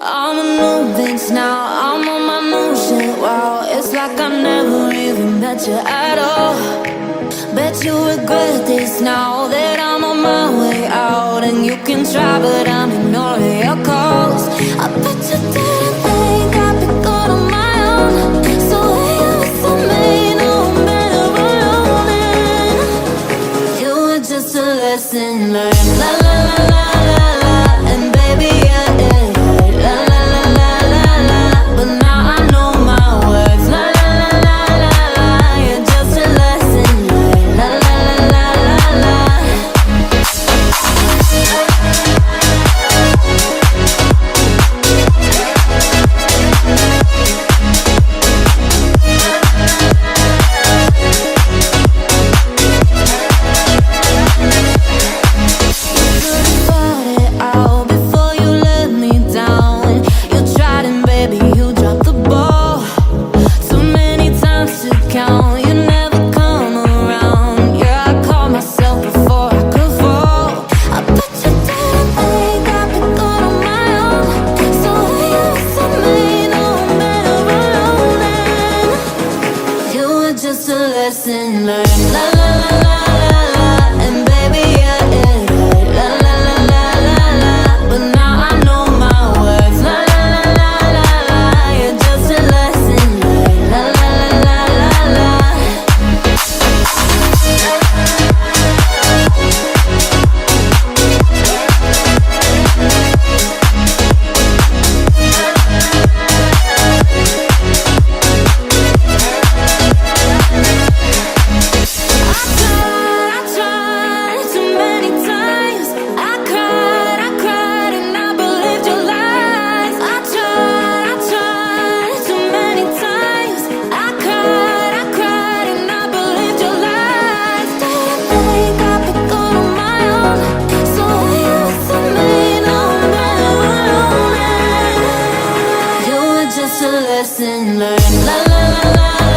I'm a new bitch now, I'm on my new shit, wow. It's like I never even met you at all. Bet you regret this now that I'm on my way out. And you can try, but I'm ignoring your calls. I bet you didn't think I'd be good on my own. So here is me, no better running. You were just a lesson learned, la la la la la la. And baby, yeah, yeah, yeah, la la la la la la. But now I know my words, la la la la la la. You're just a lesson learned, la la la la la la. Just a lesson learned, la la la la la la. And baby, yeah, yeah, yeah, la la la la la la. But now I know my words, la la la la la la. You're just a lesson learned, la la la la la la. Just a lesson learned, la la la la.